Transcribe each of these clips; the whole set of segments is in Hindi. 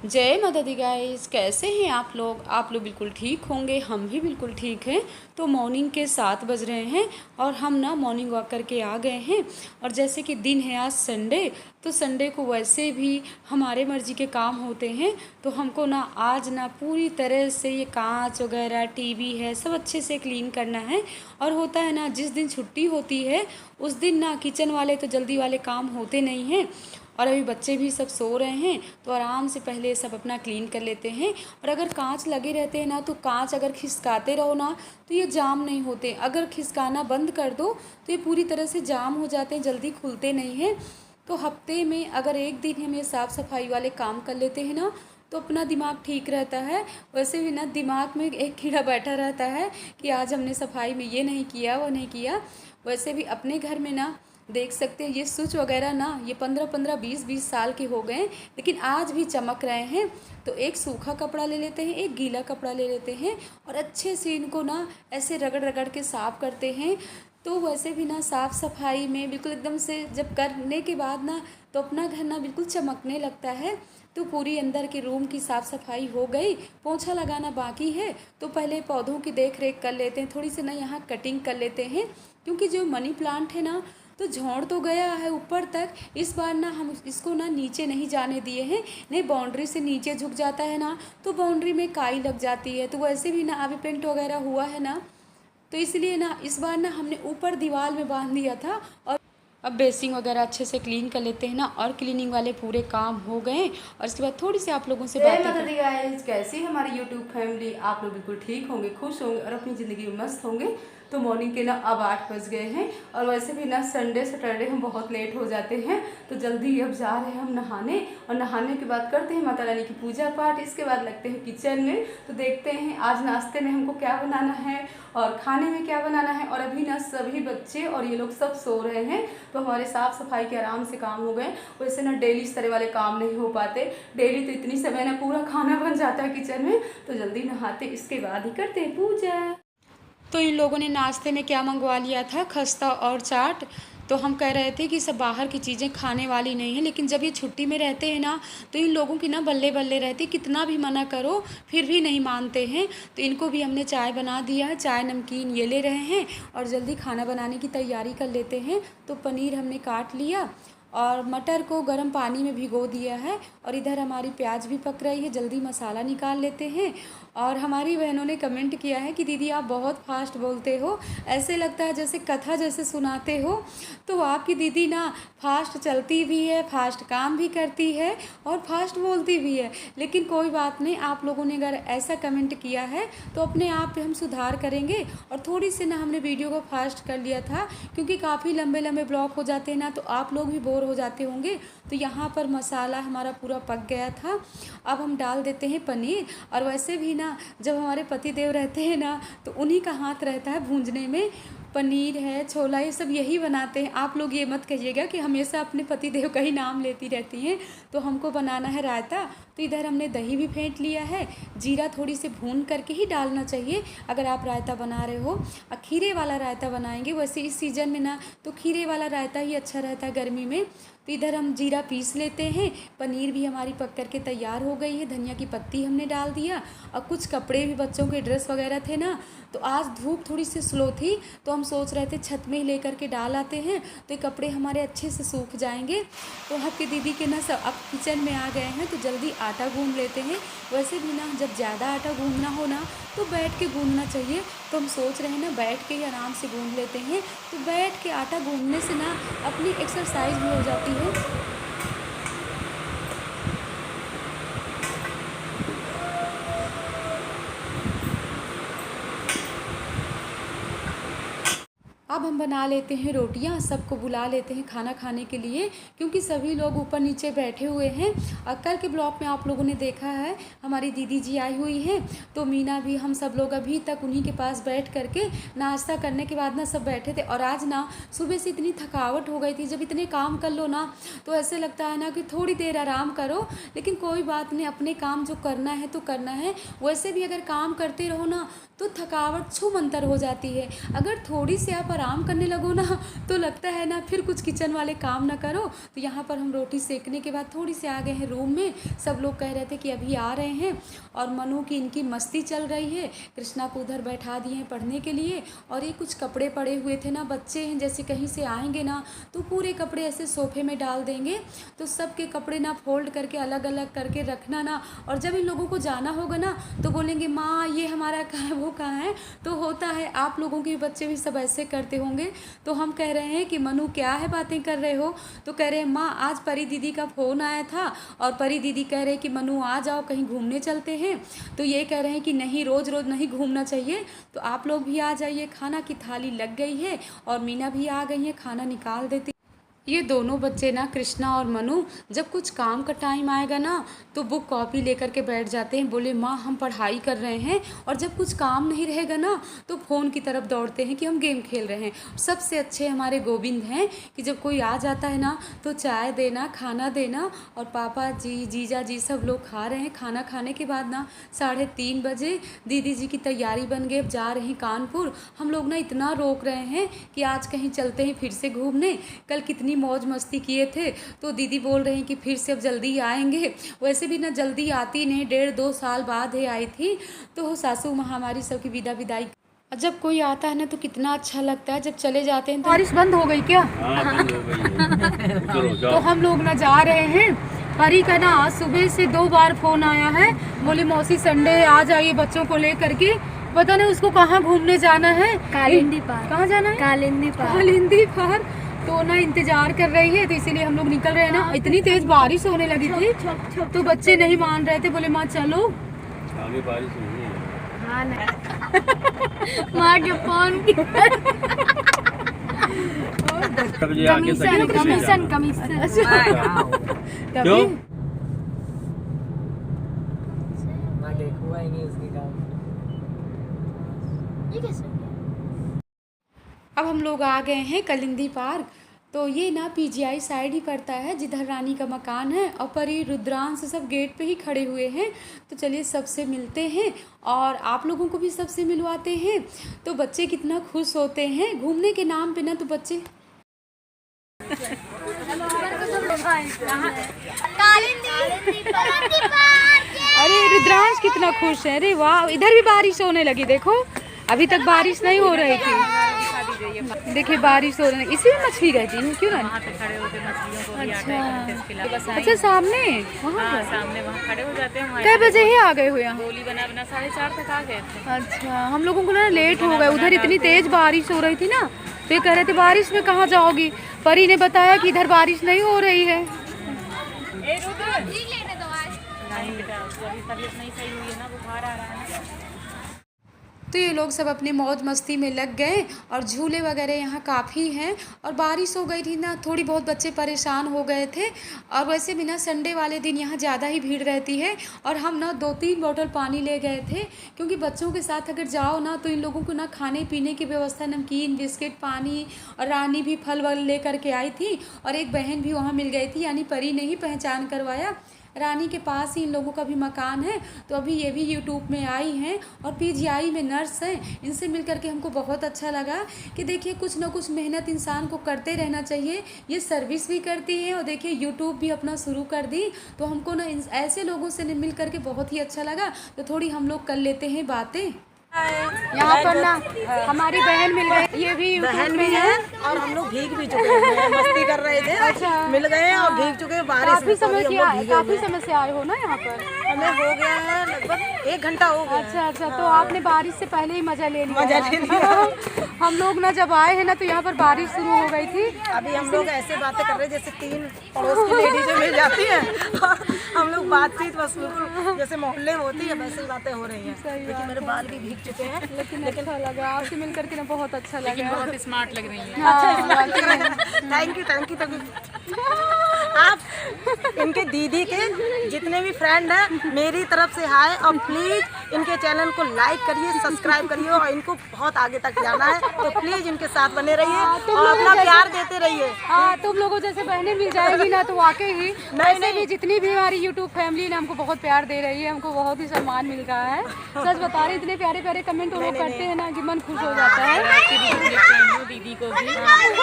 जय माता दी गाइस। कैसे हैं आप लोग बिल्कुल ठीक होंगे, हम भी बिल्कुल ठीक हैं। तो मॉर्निंग के 7 बज रहे हैं और हम ना मॉर्निंग वॉक करके आ गए हैं। और जैसे कि दिन है आज संडे, तो संडे को वैसे भी हमारे मर्जी के काम होते हैं। तो हमको ना आज ना पूरी तरह से ये कांच वगैरह टीवी है सब अच्छे से क्लीन करना है। और होता है ना, जिस दिन छुट्टी होती है उस दिन ना किचन वाले तो जल्दी वाले काम होते नहीं हैं। और अभी बच्चे भी सब सो रहे हैं, तो आराम से पहले सब अपना क्लीन कर लेते हैं। और अगर कांच लगे रहते हैं ना, तो कांच अगर खिसकाते रहो ना तो ये जाम नहीं होते। अगर खिसकाना बंद कर दो तो ये पूरी तरह से जाम हो जाते हैं, जल्दी खुलते नहीं हैं। तो हफ्ते में अगर एक दिन हम ये साफ़ सफाई वाले काम कर लेते हैं ना, तो अपना दिमाग ठीक रहता है। वैसे भी ना दिमाग में एक कीड़ा बैठा रहता है कि आज हमने सफाई में ये नहीं किया वो नहीं किया। वैसे भी अपने घर में ना देख सकते हैं, ये स्विच वगैरह ना ये 15-15 20-20 साल के हो गए, लेकिन आज भी चमक रहे हैं। तो एक सूखा कपड़ा ले लेते हैं, एक गीला कपड़ा ले लेते हैं और अच्छे से इनको ना ऐसे रगड़ रगड़ के साफ़ करते हैं। तो वैसे भी ना साफ़ सफाई में बिल्कुल एकदम से जब करने के बाद ना, तो अपना घर ना बिल्कुल चमकने लगता है। तो पूरी अंदर के रूम की साफ़ सफाई हो गई, पोंछा लगाना बाकी है। तो पहले पौधों की देख रेख कर लेते हैं, थोड़ी सी ना यहाँ कटिंग कर लेते हैं, क्योंकि जो मनी प्लांट है ना, तो झोंड़ तो गया है ऊपर तक। इस बार ना हम इसको ना नीचे नहीं जाने दिए हैं, नहीं बाउंड्री से नीचे झुक जाता है ना, तो बाउंड्री में काई लग जाती है। तो वैसे भी ना अभी पेंट वगैरह हुआ है ना, तो इसलिए ना इस बार ना हमने ऊपर दीवार में बांध दिया था। और अब बेसिंग वगैरह अच्छे से क्लीन कर लेते हैं ना, और क्लीनिंग वाले पूरे काम हो गए। और इसके बाद थोड़ी सी आप लोगों से बातें कर। गाइस, कैसी है हमारी यूट्यूब फैमिली? आप लोग बिल्कुल ठीक होंगे, खुश होंगे और अपनी ज़िंदगी में मस्त होंगे। तो मॉर्निंग के ना अब 8 बज गए हैं, और वैसे भी ना संडे सैटरडे हम बहुत लेट हो जाते हैं। तो जल्दी अब जा रहे हैं हम नहाने, और नहाने के बाद करते हैं माता रानी की पूजा पाठ। इसके बाद लगते हैं किचन में, तो देखते हैं आज नाश्ते में हमको क्या बनाना है और खाने में क्या बनाना है। और अभी ना सभी बच्चे और ये लोग सब सो रहे हैं, तो हमारे साफ़ सफाई के आराम से काम हो गए। वैसे ना डेली इस तरह वाले काम नहीं हो पाते, डेली तो इतनी समय ना पूरा खाना बन जाता है किचन में। तो जल्दी नहाते, इसके बाद ही करते हैं पूजा। तो इन लोगों ने नाश्ते में क्या मंगवा लिया था, खस्ता और चाट। तो हम कह रहे थे कि सब बाहर की चीज़ें खाने वाली नहीं है, लेकिन जब ये छुट्टी में रहते हैं ना, तो इन लोगों की ना बल्ले बल्ले रहती, कितना भी मना करो फिर भी नहीं मानते हैं। तो इनको भी हमने चाय बना दिया है, चाय नमकीन ये ले रहे हैं, और जल्दी खाना बनाने की तैयारी कर लेते हैं। तो पनीर हमने काट लिया और मटर को गर्म पानी में भिगो दिया है, और इधर हमारी प्याज भी पक रही है, जल्दी मसाला निकाल लेते हैं। और हमारी बहनों ने कमेंट किया है कि दीदी आप बहुत फास्ट बोलते हो, ऐसे लगता है जैसे कथा जैसे सुनाते हो। तो आपकी दीदी ना फास्ट चलती भी है, फास्ट काम भी करती है और फास्ट बोलती भी है। लेकिन कोई बात नहीं, आप लोगों ने अगर ऐसा कमेंट किया है तो अपने आप पे हम सुधार करेंगे। और थोड़ी सी ना हमने वीडियो को फास्ट कर लिया था, क्योंकि काफ़ी लंबे लंबे ब्लॉग हो जाते हैं ना, तो आप लोग भी बोर हो जाते होंगे। तो यहाँ पर मसाला हमारा पूरा पक गया था, अब हम डाल देते हैं पनीर। और वैसे भी ना जब हमारे पति देव रहते हैं ना, तो उन्हीं का हाथ रहता है भूंजने में। पनीर है, छोला, ये सब यही बनाते हैं। आप लोग ये मत कहिएगा कि हमेशा अपने पति देव का ही नाम लेती रहती हैं। तो हमको बनाना है रायता, तो इधर हमने दही भी फेंट लिया है। जीरा थोड़ी सी भून करके ही डालना चाहिए अगर आप रायता बना रहे हो। खीरे वाला रायता बनाएंगे, वैसे इस सीज़न में ना तो खीरे वाला रायता ही अच्छा रहता है गर्मी में। तो इधर हम जीरा पीस लेते हैं। पनीर भी हमारी पक कर के तैयार हो गई है, धनिया की पत्ती हमने डाल दिया। और कुछ कपड़े भी, बच्चों के ड्रेस वगैरह थे ना, तो आज धूप थोड़ी सी स्लो थी, तो हम सोच रहे थे छत में ही लेकर के डाल आते हैं, तो ये कपड़े हमारे अच्छे से सूख जाएंगे। तो आपकी दीदी के ना सब अब किचन में आ गए हैं, तो जल्दी आटा गूंद लेते हैं। वैसे भी ना जब ज़्यादा आटा गूंदना हो ना, तो बैठ के गूंदना चाहिए। तो हम सोच रहे हैं ना बैठ के ही आराम से गूंद लेते हैं। तो बैठ के आटा गूंदने से ना अपनी एक्सरसाइज भी हो जाती है। अब हम बना लेते हैं रोटियां, सबको बुला लेते हैं खाना खाने के लिए, क्योंकि सभी लोग ऊपर नीचे बैठे हुए हैं। और कल के ब्लॉग में आप लोगों ने देखा है हमारी दीदी जी आई हुई हैं, तो मीना भी, हम सब लोग अभी तक उन्हीं के पास बैठ करके नाश्ता करने के बाद ना सब बैठे थे। और आज ना सुबह से इतनी थकावट हो गई थी, जब इतने काम कर लो ना तो ऐसे लगता है ना कि थोड़ी देर आराम करो। लेकिन कोई बात नहीं, अपने काम जो करना है तो करना है। वैसे भी अगर काम करते रहो ना तो थकावट छूमंतर हो जाती है। अगर थोड़ी सी आप आराम काम करने लगो ना तो लगता है ना फिर कुछ किचन वाले काम ना करो। तो यहाँ पर हम रोटी सेकने के बाद थोड़ी से आ गए हैं रूम में। सब लोग कह रहे थे कि अभी आ रहे हैं और मनु की इनकी मस्ती चल रही है। कृष्णा को उधर बैठा दिए हैं पढ़ने के लिए। और ये कुछ कपड़े पड़े हुए थे ना, बच्चे हैं जैसे कहीं से आएंगे ना तो पूरे कपड़े ऐसे सोफे में डाल देंगे। तो सबके कपड़े ना फोल्ड करके अलग अलग करके रखना ना, और जब इन लोगों को जाना होगा ना तो बोलेंगे माँ ये हमारा कहाँ है वो कहाँ है। तो होता है आप लोगों के बच्चे भी सब ऐसे करते होंगे। तो हम कह रहे हैं कि मनु क्या है बातें कर रहे हो। तो कह रहे हैं माँ आज परी दीदी का फ़ोन आया था और परी दीदी कह रहे हैं कि मनु आ जाओ कहीं घूमने चलते हैं। तो ये कह रहे हैं कि नहीं रोज़ रोज़ नहीं घूमना चाहिए, तो आप लोग भी आ जाइए। खाना की थाली लग गई है और मीना भी आ गई है, खाना निकाल देती। ये दोनों बच्चे ना कृष्णा और मनु जब कुछ काम का टाइम आएगा ना तो बुक कॉपी लेकर के बैठ जाते हैं। बोले माँ हम पढ़ाई कर रहे हैं, और जब कुछ काम नहीं रहेगा ना तो फ़ोन की तरफ दौड़ते हैं कि हम गेम खेल रहे हैं। सबसे अच्छे हमारे गोविंद हैं कि जब कोई आ जाता है ना तो चाय देना, खाना देना, और पापा जी जीजा जी सब लोग खा रहे हैं। खाना खाने के बाद ना 3:30 बजे दीदी जी की तैयारी बन गई, अब जा रहे हैं कानपुर। हम लोग ना इतना रोक रहे हैं कि आज कहीं चलते हैं फिर से घूमने, कल कितनी मौज मस्ती किए थे। तो दीदी बोल रहे हैं कि फिर से अब जल्दी आएंगे। वैसे भी ना जल्दी आती नहीं, 1.5-2 साल बाद ही आई थी। तो सासू माँ हमारी सबकी विदाई। जब कोई आता है ना तो कितना अच्छा लगता है, जब चले जाते हैं तो बारिश बंद हो गई क्या? बंद हो गई है। तो हम लोग ना जा रहे हैं। परी का ना आज सुबह से 2 बार फ़ोन आया है, बोले मौसी संडे आ जाइए बच्चों को ले करके। पता नहीं उसको कहाँ घूमने जाना है। कालिंदी पार्क। कहाँ जाना है? कालिंदी पार्क। तो ना इंतजार कर रही है, तो इसीलिए हम लोग निकल रहे हैं ना। इतनी तेज बारिश होने लगी थी तो बच्चे नहीं मान रहे थे, बोले माँ चलो। आगे बारिश नहीं है। हाँ माँ के फोन कमीशन क्यों? अब हम लोग आ गए हैं कलिंदी पार्क। तो ये ना पीजीआई साइड ही पड़ता है जिधर रानी का मकान है, और परी रुद्रांश सब गेट पे ही खड़े हुए हैं। तो चलिए सबसे मिलते हैं और आप लोगों को भी सबसे मिलवाते हैं। तो बच्चे कितना खुश होते हैं घूमने के नाम पे ना। तो बच्चे अरे रुद्रांश कितना खुश है। अरे वाह, इधर भी बारिश होने लगी। देखो अभी तक बारिश नहीं हो रही थी, देखिए बारिश हो रही है। इसी में मछली रहती है क्यों ना? अच्छा सामने वहाँ सामने वहाँ खड़े हो जाते हैं। कै बजे ही आ गए हो यहाँ? गोली बना 4:30 तक आ गए थे। अच्छा हम लोगों को ना लेट हो गए, उधर इतनी तेज बारिश हो रही थी ना। तो ये कह रहे थे बारिश में कहाँ जाओगी। परी ने बताया कि इधर बारिश नहीं हो रही है। तबीयत नहीं सही हुई है ना, बुखार आ रहा है। तो ये लोग सब अपने मौज मस्ती में लग गए, और झूले वगैरह यहाँ काफ़ी हैं। और बारिश हो गई थी ना, थोड़ी बहुत बच्चे परेशान हो गए थे। और वैसे भी ना संडे वाले दिन यहाँ ज़्यादा ही भीड़ रहती है। और हम ना 2-3 बोतल पानी ले गए थे, क्योंकि बच्चों के साथ अगर जाओ ना तो इन लोगों को ना खाने पीने की व्यवस्था, नमकीन बिस्किट पानी, और रानी भी फल वल ले करके आई थी। और एक बहन भी वहाँ मिल गई थी, यानी परी ने ही पहचान करवाया। रानी के पास ही इन लोगों का भी मकान है। तो अभी ये भी यूट्यूब में आई हैं और पीजीआई में नर्स हैं। इनसे मिल करके हमको बहुत अच्छा लगा कि देखिए कुछ ना कुछ मेहनत इंसान को करते रहना चाहिए। ये सर्विस भी करती हैं और देखिए यूट्यूब भी अपना शुरू कर दी। तो हमको ना ऐसे लोगों से मिल करके बहुत ही अच्छा लगा। तो थोड़ी हम लोग कर लेते हैं बातें। यहाँ पर ना हमारी बहन मिल गई, ये भी बहन भी है और हम लोग भीग भी चुके हैं, मस्ती कर रहे थे। अच्छा मिल गए और भीग चुके हैं बारिश में। काफी समय से आए हो ना यहाँ पर? हमें हो गया है लगभग 1 घंटा हो गया। अच्छा तो आपने बारिश से पहले ही मजा ले लिया। हम लोग ना जब आए हैं ना तो यहाँ पर बारिश शुरू हो गई थी। अभी हम लोग ऐसे बातें कर रहे हैं जैसे 3 पड़ोस की लेडीजें मिल जाती हैं। हम लोग बातचीत बस बिल्कुल जैसे मोहल्ले होती है वैसे ही बातें हो रही हैं। लेकिन मेरे बाल भी भीग चुके हैं, लेकिन अच्छा लगा आपसे मिल करके ना, बहुत अच्छा लगा। बहुत स्मार्ट लग रही है। Thank you. आप इनके दीदी के जितने भी फ्रेंड हैं मेरी तरफ से हाय, और प्लीज इनके चैनल को लाइक करिए, सब्सक्राइब करिए और इनको बहुत आगे तक जाना है, तो प्लीज़ इनके साथ बने रहिए और अपना प्यार देते रहिए। हाँ, तुम लोगों जैसे बहनें मिल जाएगी ना तो वाकई ही वैसे भी जितनी भी हमारी यूट्यूब फैमिली ना हमको बहुत प्यार दे रही है, हमको बहुत ही सम्मान मिल रहा है। सच बता रहे, इतने प्यारे प्यारे कमेंट वो लोग करते हैं ना कि मन खुश हो जाता है। दीदी को भी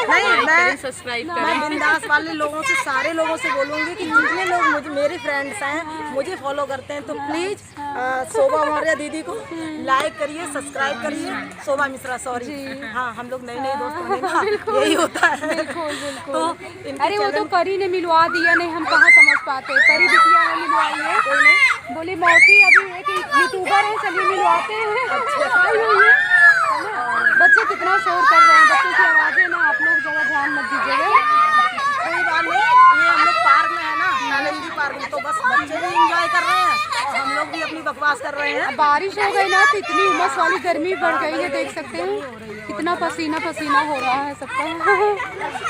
नहीं, सब्सक्राइब मैं बिंदास वाले लोगों से, सारे लोगों से बोलूँगी कि जितने लोग मुझे, मेरे फ्रेंड्स हैं, मुझे फॉलो करते हैं, तो प्लीज़ शोभा मौर्य दीदी को लाइक करिए, सब्सक्राइब करिए। शोभा मिश्रा, सॉरी। हाँ, हम लोग नए नए दोस्त बने ना, यही होता है। बिल्कुल बिल्कुल। तो अरे वो तो परी ने मिलवा दिया, नहीं हम कहाँ समझ पाते। परी बिटिया ने मिलवाई है, बोली मौसी अभी एक यूट्यूबर है, चलिए मिलवाते हैं। आई हुई है। बच्चे कितना शोर कर रहे हैं, बच्चों की आवाज़ें ना आप लोग ज़्यादा ध्यान मत दीजिएगा। कोई बात नहीं, ये हम लोग पार्क में है ना, नालंदी पार्क में, तो बस बच्चे भी एंजॉय कर रहे हैं और हम लोग भी अपनी बकवास कर रहे हैं। बारिश हो गई ना तो इतनी उमस वाली गर्मी बढ़ गई है, देख सकते हैं कितना पसीना पसीना हो रहा है सबका।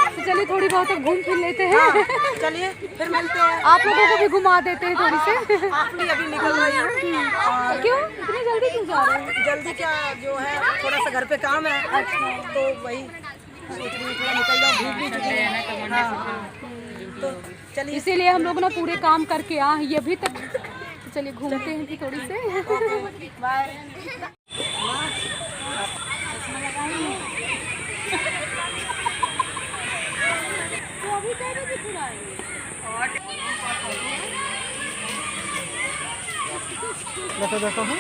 तो चलिए थोड़ी बहुत अब घूम फिर लेते हैं। चलिए फिर मिलते हैं। आप लोगों को भी घुमा देते हैं थोड़ी से। आप भी अभी निकल रही हैं और क्यों इतनी जल्दी क्यों जा रहे हैं? जल्दी क्या, जो है थोड़ा सा घर पे काम है, तो वही सोच रही हूँ थोड़ा निकल जाऊँ, भूख भी चुकी है। हाँ, तो चलिए इसीलिए हम लोग ना पूरे काम करके आए हैं ये अभी तक। तो चलिए घूमते हैं भी थोड़ी से। बाय। देखो देखो हाँ,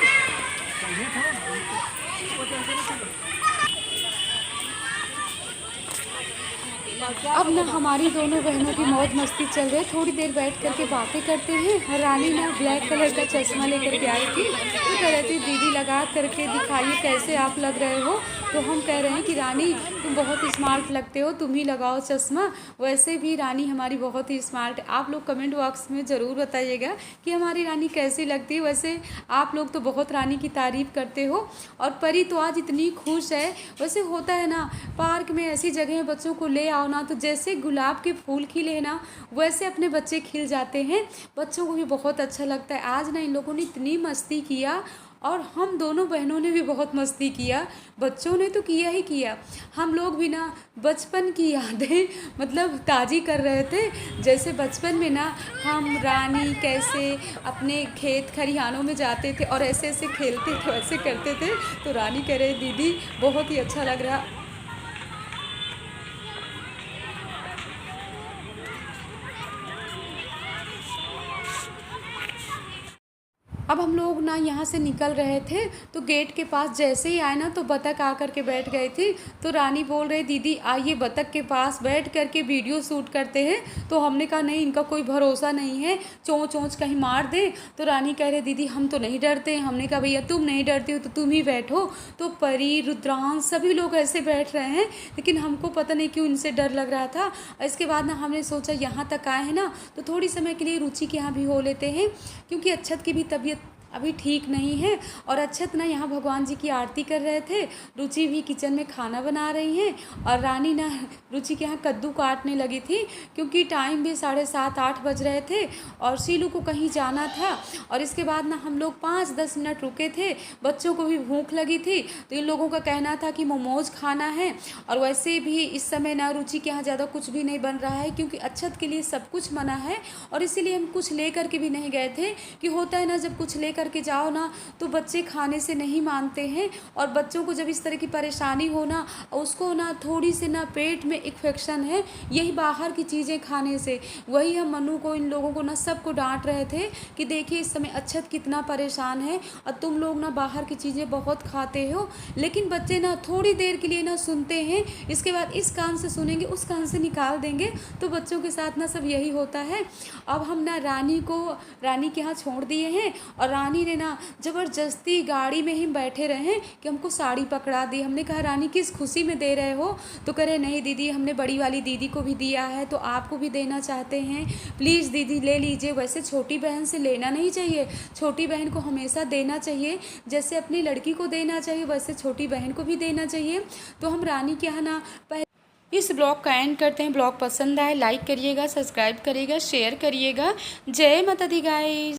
अब ना हमारी दोनों बहनों की मौज मस्ती चल रही है। थोड़ी देर बैठ करके बातें करते हैं। रानी ना ब्लैक कलर का चश्मा लेकर के आई थी, तो कह रही थी दीदी लगा करके दिखाइए कैसे आप लग रहे हो। तो हम कह रहे हैं कि रानी तुम बहुत स्मार्ट लगते हो, तुम ही लगाओ चश्मा। वैसे भी रानी हमारी बहुत ही स्मार्ट है। आप लोग कमेंट बॉक्स में ज़रूर बताइएगा कि हमारी रानी कैसी लगती है। वैसे आप लोग तो बहुत रानी की तारीफ़ करते हो और परी तो आज इतनी खुश है। वैसे होता है ना, पार्क में ऐसी जगह बच्चों को ले आओ ना, तो जैसे गुलाब के फूल खिले ना वैसे अपने बच्चे खिल जाते हैं। बच्चों को भी बहुत अच्छा लगता है। आज ना इन लोगों ने इतनी मस्ती किया और हम दोनों बहनों ने भी बहुत मस्ती किया। बच्चों ने तो किया ही किया, हम लोग भी ना बचपन की यादें मतलब ताज़ी कर रहे थे। जैसे बचपन में ना हम रानी कैसे अपने खेत खलिहानों में जाते थे और ऐसे ऐसे खेलते थे, ऐसे करते थे। तो रानी कह रहे दीदी बहुत ही अच्छा लग रहा। अब हम लोग ना यहाँ से निकल रहे थे, तो गेट के पास जैसे ही आए ना तो बतख आकर के बैठ गई थी। तो रानी बोल रही दीदी आइए बतख के पास बैठ करके वीडियो शूट करते हैं। तो हमने कहा नहीं, इनका कोई भरोसा नहीं है, चोंच ओंच कहीं मार दे। तो रानी कह रहे दीदी हम तो नहीं डरते। हमने कहा भैया तुम नहीं डरती हो तो तुम ही बैठो। तो परी, रुद्रांश सभी लोग ऐसे बैठ रहे हैं, लेकिन हमको पता नहीं क्यों इनसे डर लग रहा था। इसके बाद ना हमने सोचा यहाँ तक आए हैं ना तो थोड़ी समय के लिए रुचि के यहाँ भी हो लेते हैं, क्योंकि अक्षत की भी तबीयत अभी ठीक नहीं है। और अक्षत ना यहाँ भगवान जी की आरती कर रहे थे, रुचि भी किचन में खाना बना रही हैं और रानी ना रुचि के यहाँ कद्दू काटने लगी थी, क्योंकि टाइम भी 7:30-8 बज रहे थे और शीलू को कहीं जाना था। और इसके बाद ना हम लोग 5-10 मिनट रुके थे, बच्चों को भी भूख लगी थी। तो इन लोगों का कहना था कि मोमोज खाना है। और वैसे भी इस समय ना रुचि के यहाँ ज़्यादा कुछ भी नहीं बन रहा है, क्योंकि अक्षत के लिए सब कुछ मना है। और इसीलिए हम कुछ ले कर के भी नहीं गए थे, कि होता है ना जब कुछ ले करके जाओ ना तो बच्चे खाने से नहीं मानते हैं। और बच्चों को जब इस तरह की परेशानी हो ना, उसको ना थोड़ी से ना पेट में इन्फेक्शन है यही बाहर की चीज़ें खाने से। वही हम मनु को, इन लोगों को ना सबको डांट रहे थे कि देखिए इस समय अक्षत कितना परेशान है और तुम लोग ना बाहर की चीज़ें बहुत खाते हो। लेकिन बच्चे ना थोड़ी देर के लिए ना सुनते हैं, इसके बाद इस कान से सुनेंगे उस कान से निकाल देंगे। तो बच्चों के साथ ना सब यही होता है। अब हम ना रानी के यहाँ छोड़ दिए हैं और रानी ने ना ज़बरदस्ती गाड़ी में ही बैठे रहे हैं कि हमको साड़ी पकड़ा दी। हमने कहा रानी किस खुशी में दे रहे हो? तो कह रहे नहीं दीदी हमने बड़ी वाली दीदी को भी दिया है तो आपको भी देना चाहते हैं, प्लीज़ दीदी ले लीजिए। वैसे छोटी बहन से लेना नहीं चाहिए, छोटी बहन को हमेशा देना चाहिए, जैसे अपनी लड़की को देना चाहिए वैसे छोटी बहन को भी देना चाहिए। तो हम रानी के यहाँ ना इस ब्लॉग का एंड करते हैं। ब्लॉग पसंद आए लाइक करिएगा, सब्सक्राइब करिएगा, शेयर करिएगा। जय माता दी गाइस।